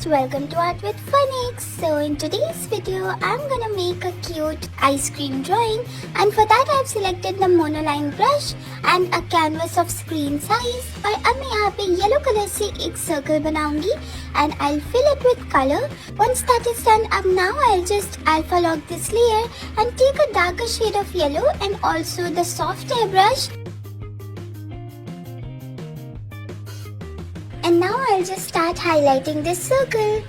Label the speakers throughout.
Speaker 1: guys, welcome to Art with Phonics. So in today's video, I'm gonna make a cute ice cream drawing, and for that I've selected the monoline brush and a canvas of screen size. और अब मैं यहाँ पे yellow colour से एक circle बनाऊंगी and I'll fill it with color. Once that is done, now I'll just alpha lock this layer and take a darker shade of yellow and also the soft airbrush. And now I'll just start highlighting this circle.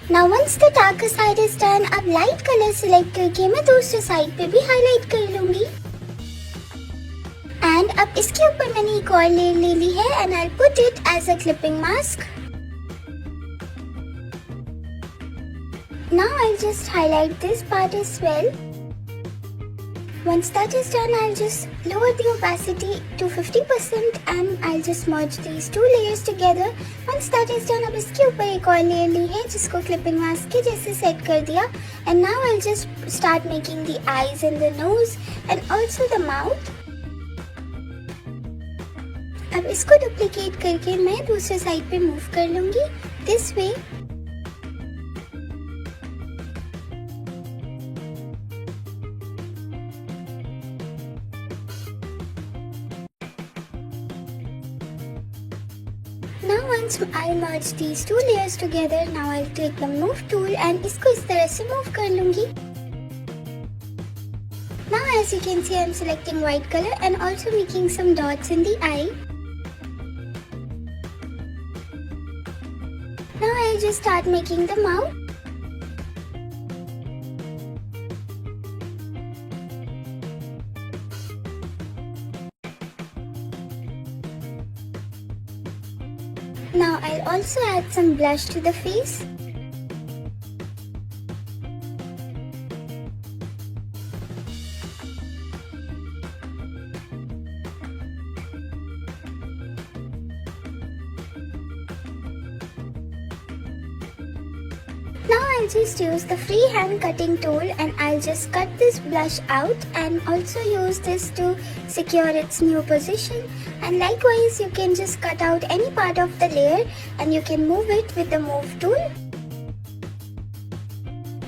Speaker 1: Now once the darker side is done, अब light color select करके मैं दूसरे side पे भी highlight कर लूंगी. And अब इसके ऊपर मैंने एक और layer ले ली है and I'll put it as a clipping mask. Now I'll just highlight this part as well. Once that is done, I'll just lower the opacity to 50% and I'll just merge these two layers together. Once that is done, अब इसके ऊपर एक और layer ली है जिसको clipping mask के जैसे set कर दिया. And now I'll just start making the eyes and the nose and also the mouth. अब इसको duplicate करके मैं दूसरे side पे move कर लूँगी this way. Now once I merge these two layers together, now I'll take the move tool and इसको इस तरह से move कर लूँगी. Now as you can see, I'm selecting white color and also making some dots in the eye. Now I'll just start making the mouth. Now I'll also add some blush to the face. Now I'll just use the freehand cutting tool and I'll just cut this blush out and also use this to secure its new position. And likewise, you can just cut out any part of the layer and you can move it with the move tool.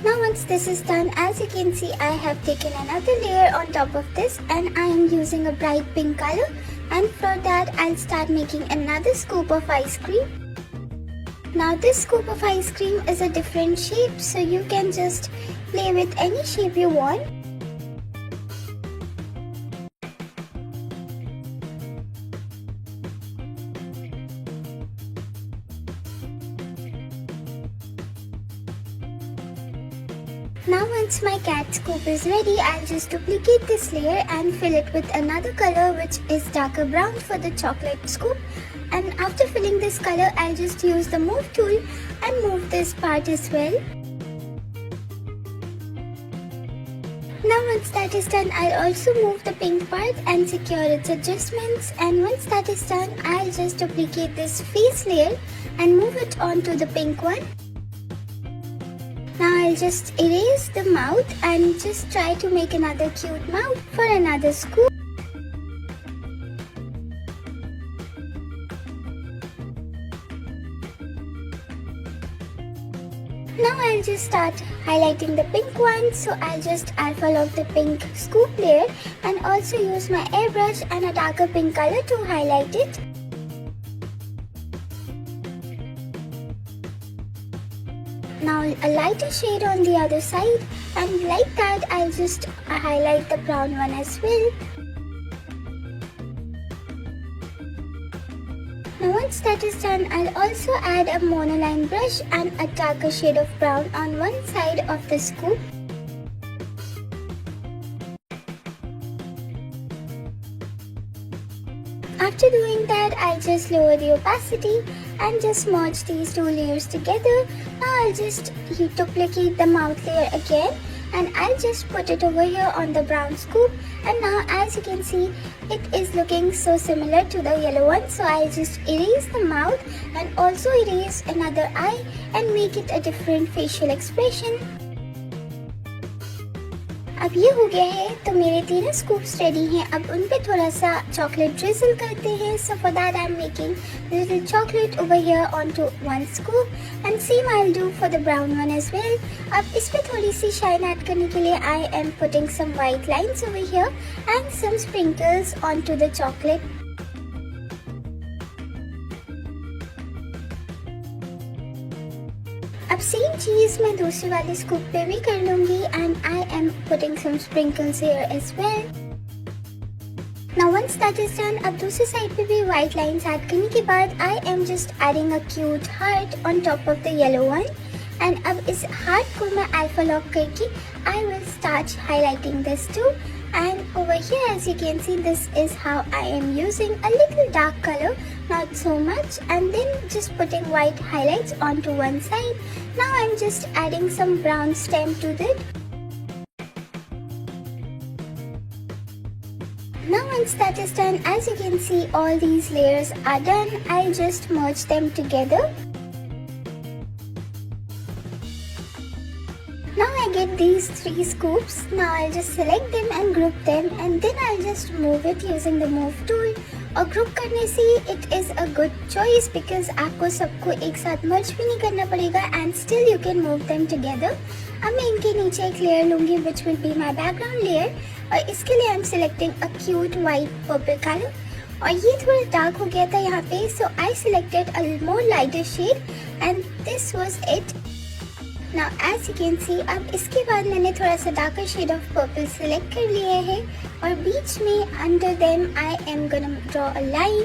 Speaker 1: Now once this is done, as you can see, I have taken another layer on top of this and I am using a bright pink color, and for that I'll start making another scoop of ice cream. Now this scoop of ice cream is a different shape, so you can just play with any shape you want. Now once my cat scoop is ready, I'll just duplicate this layer and fill it with another color which is darker brown for the chocolate scoop. And after filling this color, I'll just use the move tool and move this part as well. Now once that is done, I'll also move the pink part and secure its adjustments. And once that is done, I'll just duplicate this face layer and move it onto the pink one. Now I'll just erase the mouth and just try to make another cute mouth for another scoop. Now I'll just start highlighting the pink one, so I'll just alpha lock the pink scoop layer and also use my airbrush and a darker pink color to highlight it. Now a lighter shade on the other side, and like that I'll just highlight the brown one as well. Now once that is done, I'll also add a monoline brush and a darker shade of brown on one side of the scoop. After doing that, I'll just lower the opacity and just merge these two layers together. Now I'll just duplicate the mouth layer again and I'll just put it over here on the brown scoop. And now as you can see, it is looking so similar to the yellow one, so I'll just erase the mouth and also erase another eye and make it a different facial expression. अब ये हो गया है तो मेरे तीनों scoops ready हैं। अब उन पे थोड़ा सा चॉकलेट ड्रिजल करते हैं। So for that I am making little chocolate over here onto one scoop and same I will do for the brown one as well. अब इस पे थोड़ी सी शाइन ऐड करने के लिए I am putting some white lines over here and some sprinkles onto the chocolate. अब same चीज मैं दूसरी वाली स्कूप पे भी कर लूंगी and I am putting some sprinkles here as well. Now once that is done, अब दूसरी साइड पे भी व्हाइट लाइंस ऐड करने के बाद I am just adding a cute heart on top of the yellow one and अब इस heart को मैं अल्फा लॉक करके I will start highlighting this too and over here as you can see this is how I am using a little dark color, not so much, and then just putting white highlights onto one side. Now I'm just adding some brown stem to it. Now once that is done, as you can see all these layers are done. I'll just merge them together. Now I get these 3 scoops. Now I'll just select them and group them and then I'll just move it using the move tool. और group करने से it is a good choice because आपको सबको एक साथ मर्ज भी नहीं करना पड़ेगा and still you can move them together. अब मैं इनके नीचे एक लेयर लूंगी which will be my background layer और इसके लिए I'm selecting a cute white purple color. और ये थोड़ा डार्क हो गया था यहाँ पे so I selected a more lighter shade and this was it. Now as you can see अब इसके बाद मैंने थोड़ा सा darker shade of purple select कर लिया है और बीच में under them I am gonna draw a line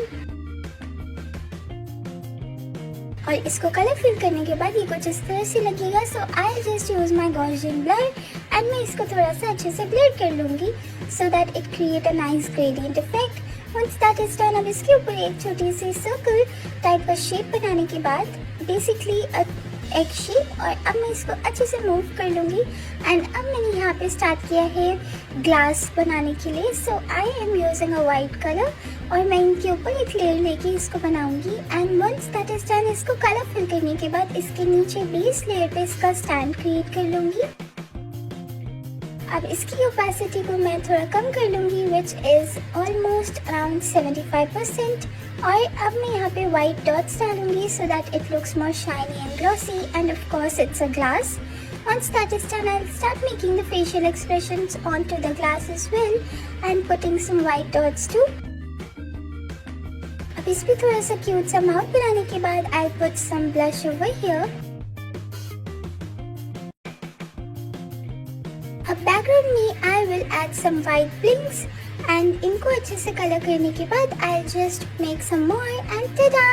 Speaker 1: और इसको कलर फिल करने के बाद ये कुछ इस तरह से लगेगा। So I just use my Gaussian blur and मैं इसको थोड़ा सा अच्छे से ब्लर कर लूंगी so that it create a nice gradient effect. Once that is done अब इसके ऊपर एक छोटी सी सर्कल टाइप का शेप बनाने के बाद बेसिकली एक शेप और अब मैं इसको अच्छे से मूव कर लूँगी एंड अब मैंने यहाँ पे स्टार्ट किया है ग्लास बनाने के लिए। So I am using a white colour और मैं इनके ऊपर एक लेयर लेके इसको बनाऊंगी and once that is done इसको कलर फिल करने के बाद इसके नीचे बेस लेयर पे इसका स्टैंड क्रिएट कर लूँगी। अब इसकी ओपेसिटी को मैं थोड़ा कम कर लूँगी विच इज़ ऑलमोस्ट अराउंड 75% और अब मैं यहाँ पे वाइट डॉट्स डालूंगी so that it looks more shiny and glossy and of course it's a glass. Once that is done I'll start making the facial expressions onto the glass as well and putting some white dots too. अब इस पे थोड़ा सा cute सा mouth बनाने के बाद I'll put some blush over here. अब बैकग्राउंड में I will add some white blinks and इनको अच्छे से कलर करने के बाद I'll just make some more and tada!